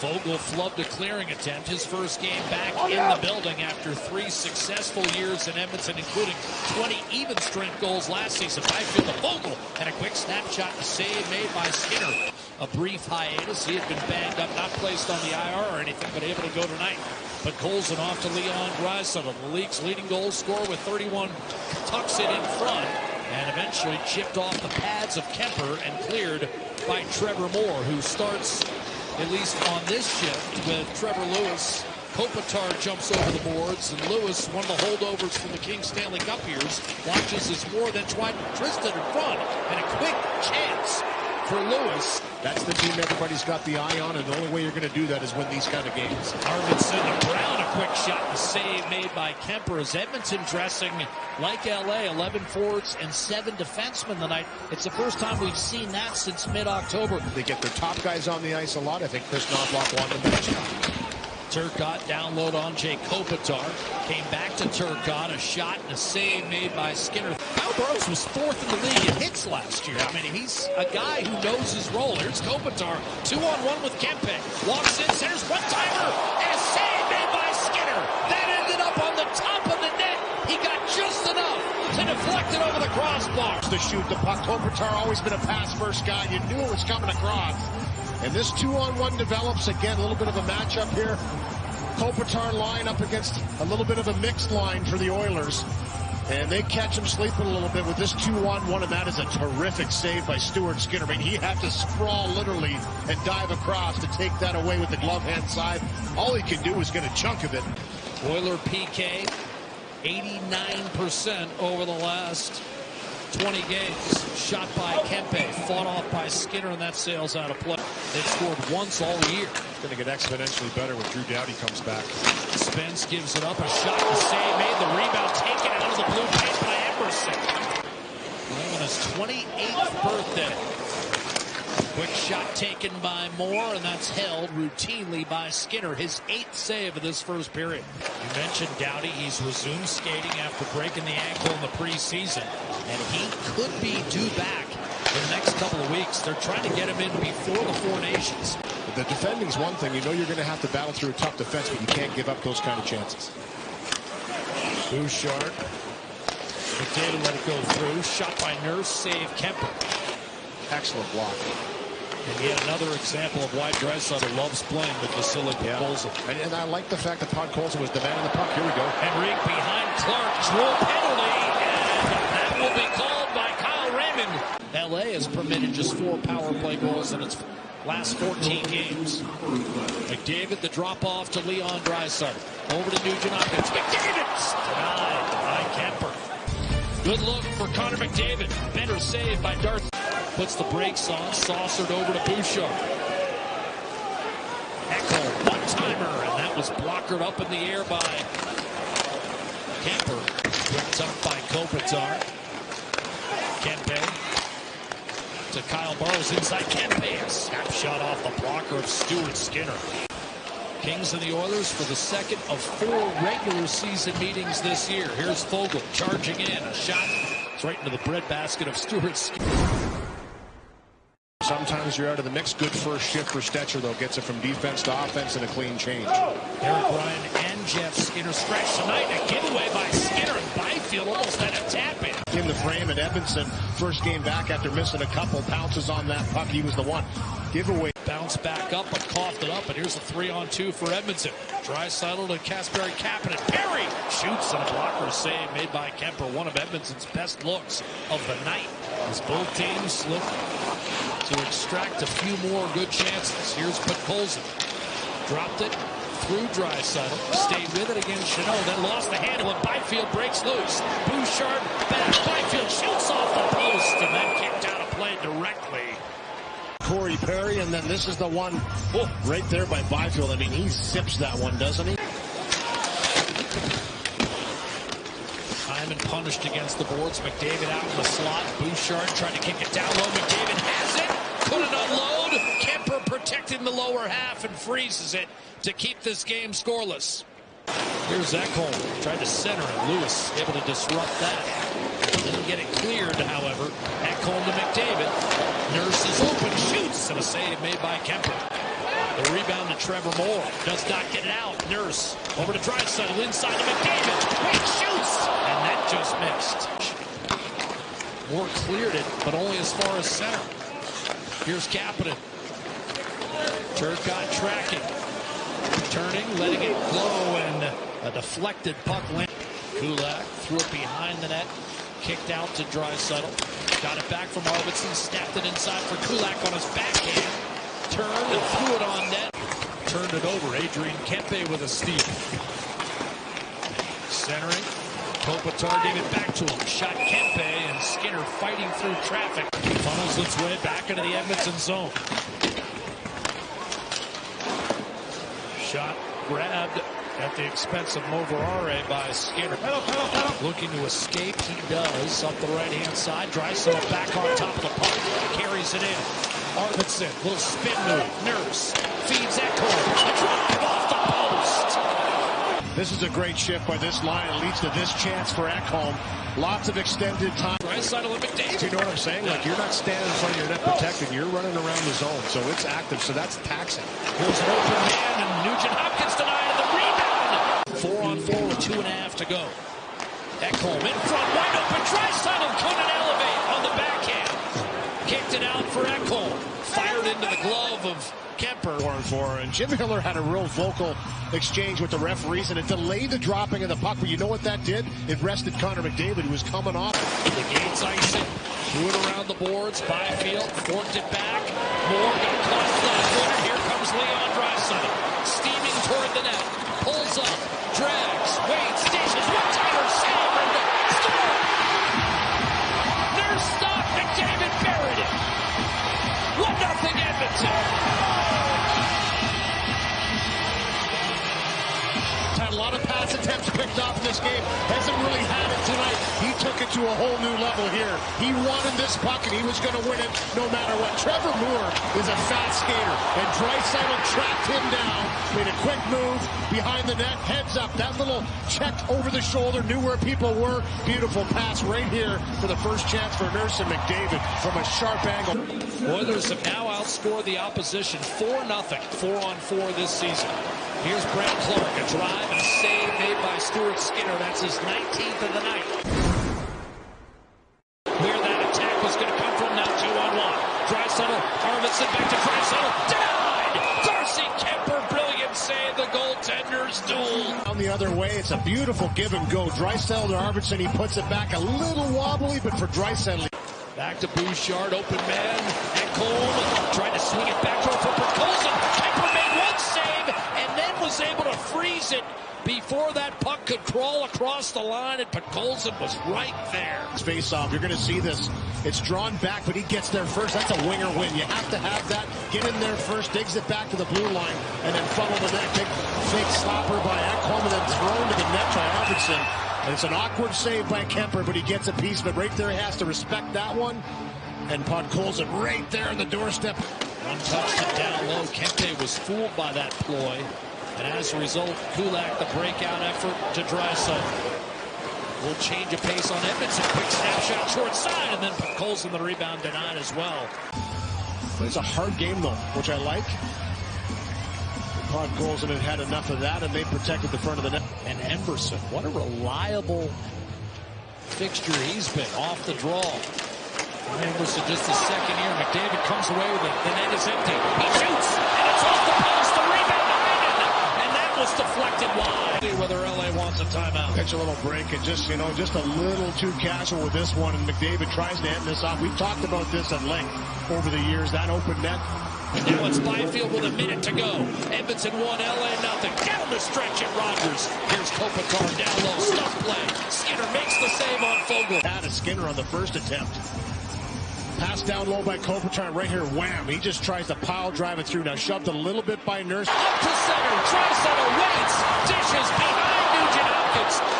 Fogle flubbed a clearing attempt. His first game back in the building after 3 successful years in Edmonton, including 20 even-strength goals last season. Byfield to Fogle, and a quick snapshot and save made by Skinner. A brief hiatus. He had been banged up, not placed on the IR or anything, but able to go tonight. But Colson off to Leon Draisaitl, the league's leading goal scorer with 31, tucks it in front, and eventually chipped off the pads of Kemper and cleared by Trevor Moore, who starts, at least on this shift, with Trevor Lewis. Kopitar jumps over the boards, and Lewis, one of the holdovers from the King Stanley Cup years, watches as Moore then Dwight Tristan in front, and a quick chance for Lewis. That's the team everybody's got the eye on, and the only way you're going to do that is win these kind of games. Arvidsson to Brown, a quick shot and save made by Kemper as Edmonton dressing like LA, 11 forwards and 7 defensemen tonight. It's the first time we've seen that since mid-October. They get their top guys on the ice a lot. I think Chris Knobloch won the match. Turcotte download on Jay Kopitar. Came back to Turcotte. A shot and a save made by Skinner. Kyle Burroughs was 4th in the league in hits last year. I mean, he's a guy who knows his role. Here's Kopitar. 2-on-1 with Kempe. Walks in, centers, one-timer, and a save made by Skinner. That ended up on the top of the net. He got just enough to deflect it over the crossbar. To shoot the puck. Kopitar always been a pass-first guy. You knew it was coming across. And this 2-on-1 develops again, a little bit of a matchup here. Kopitar line up against a little bit of a mixed line for the Oilers. And they catch him sleeping a little bit with this 2-on-1, and that is a terrific save by Stuart Skinner. I mean, he had to sprawl literally and dive across to take that away with the glove hand side. All he can do is get a chunk of it. Oiler PK, 89% over the last 20 games. Shot by Kempe, fought off by Skinner, and that sails out of play. They've scored once all year. It's going to get exponentially better when Drew Doughty comes back. Spence gives it up, a shot and save made. The rebound taken out of the blue paint by Emerson. Playing on his 28th birthday. Quick shot taken by Moore, and that's held routinely by Skinner. His 8th save of this first period. You mentioned Doughty. He's resumed skating after breaking the ankle in the preseason, and he could be due back in the next couple of weeks. They're trying to get him in before the Four Nations. The defending's one thing. You know you're going to have to battle through a tough defense, but you can't give up those kind of chances. Bouchard. McDavid let it go through. Shot by Nurse, save Kemper. Excellent block. And yet another example of why Draisaitl loves playing with Vasily Podkolzin. And I like the fact that Podkolzin was demanding the puck. Here we go. Henrique behind Clark. Drew penalty, and that will be called by Kyle Raymond. LA has permitted just 4 power play goals in its last 14 games. McDavid, the drop-off to Leon Draisaitl. Over to Nugent Hopkins. McDavid! Denied by Kemper. Good look for Connor McDavid. Better save by Darth. Puts the brakes on, saucered over to Bouchard. Echo, one-timer, and that was blockered up in the air by Kemper. Picked up by Kopitar. Kempe to Kyle Burroughs inside Kempe. A snapshot off the blocker of Stuart Skinner. Kings and the Oilers for the second of 4 regular season meetings this year. Here's Fogle charging in. A shot. It's right into the breadbasket of Stuart Skinner. Sometimes you're out of the mix. Good first shift for Stetcher, though. Gets it from defense to offense and a clean change. Eric Ryan and Jeff Skinner stretch tonight. A giveaway by Skinner, and Byfield almost had a tap in the frame, and Edmondson, first game back after missing a couple, pounces on that puck. He was the one. Giveaway. Bounce back up, but coughed it up, and here's a 3-on-2 for Edmonton. Draisaitl to Kasperi Kapanen. Perry shoots, and a blocker save made by Kemper. One of Edmonton's best looks of the night as both teams look to extract a few more good chances. Here's Podkolzin. Dropped it through Draisaitl. Stayed with it against Chanel, then lost the handle, and Byfield breaks loose. Bouchard back. Byfield shoots off the post, and then kicked out of play directly. Corey Perry, and then this is the one right there by Byfield. I mean, he zips that one, doesn't he? Hyman punished against the boards. McDavid out in the slot. Bouchard trying to kick it down low. McDavid has it. Couldn't unload. Kemper protecting the lower half and freezes it to keep this game scoreless. Here's Ekholm. Tried to center it. Lewis able to disrupt that. Didn't get it cleared, however. Ekholm to McDavid. Nurse is open. Shoots. and a save made by Kemper. The rebound to Trevor Moore. Does not get it out. Nurse over to Draisaitl inside to McDavid. Wait, shoots! And that just missed. Moore cleared it, but only as far as center. Here's Kapanen. Turcotte tracking. Turning, letting it glow, and a deflected puck went. Kulak threw it behind the net. Kicked out to Draisaitl. Got it back from Arvidsson. Snapped it inside for Kulak on his backhand. Turned and threw it on net. Turned it over. Adrian Kempe with a steal. Centering. Kopitar gave it back to him. Shot Kempe, and Skinner fighting through traffic. Funnels its way back into the Edmonton zone. Shot grabbed at the expense of Moverare by Skinner. Looking to escape, he does, up the right-hand side. Draisaitl back on top of the puck, carries it in. Arvidsson, little spin move. Nurse feeds Ekholm. A drop off the post. This is a great shift by this line. It leads to this chance for Ekholm. Lots of extended time. Draisaitl and McDavid. You know what I'm saying? Like, you're not standing in front of your net protected. You're running around the zone, so it's active. So that's taxing. Here's an open man, and Nugent Hopkins denied the rebound. 4-on-4 with 2.5 to go. Ekholm in front, wide open. Draisaitl couldn't elevate on the backhand. Kicked it out for Ekholm. Fired into the glove of Kemper. 4-on-4, and Jim Miller had a real vocal exchange with the referees, and it delayed the dropping of the puck. But you know what that did? It rested Connor McDavid, who was coming off. The Gates icing. Threw it around the boards. Byfield forked it back. Moore got caught flat-footed. Here comes Leon Draisaitl. Steaming toward the net. Pulls up. Drags. Waits. Dishes. One-timer. Save. And score! Nurse stopped. McDavid buried it. 1-0 Edmonton. Had a lot of pass attempts picked off in this game. Hasn't really had it tonight. He took it to a whole new level here. He wanted this puck, and he was going to win it no matter what. Trevor Moore is a fast skater, and Draisaitl tracked him down. Made a quick move behind the net. Heads up. That little check over the shoulder. Knew where people were. Beautiful pass right here for the first chance for Nurse and McDavid from a sharp angle. Oilers have now outscored the opposition 4-0. 4-on-4 this season. Here's Brent Clark, a drive and a save made by Stuart Skinner. That's his 19th of the night. Where that attack was going to come from, now 2-on-1. Draisaitl, Arvidsson back to Draisaitl. Denied! Darcy Kemper, brilliant save, the goaltender's duel. On the other way, it's a beautiful give and go. Draisaitl to Arvidsson, he puts it back a little wobbly, but for Draisaitl. Back to Bouchard, open man. Ekholm tried to swing it back to Podkolzin. Kemper made one save and then was able to freeze it before that puck could crawl across the line, and Podkolzin was right there. Face off, you're going to see this. It's drawn back, but he gets there first. That's a winger win. You have to have that. Get in there first, digs it back to the blue line, and then funnel the net. Big fake slapper by Ekholm, and then thrown to the net by Arvidsson. And it's an awkward save by Kemper, but he gets a piece. But right there, he has to respect that one. And Podkolzin right there on the doorstep. Untouched it down low. Kempe was fooled by that ploy. And as a result, Kulak, the breakout effort to Draisaitl. Will change of pace on Edmonton. Quick snapshot short side, and then Podkolzin the rebound denied as well. But it's a hard game, though, which I like. Podkolzin had enough of that, and they protected the front of the net. And Emberson, what a reliable fixture he's been off the draw. Emberson just his second year. McDavid comes away with it. The net is empty. He shoots, and it's off the post. The rebound behind, and that was deflected wide. Whether LA wants a timeout. Catch a little break, and just a little too casual with this one. And McDavid tries to end this off. We've talked about this at length over the years. That open net. And now it's Byfield with a minute to go. Edmonton 1, LA nothing. Down the stretch at Rogers. Here's Kopitar down low. Stuff play. Skinner makes the save on Fogle. Had a Skinner on the first attempt. Pass down low by Kopitar. Right here, wham. He just tries to pile drive it through. Now shoved a little bit by Nurse. Up to center. Draisaitl waits. Dishes behind Nugent Hopkins.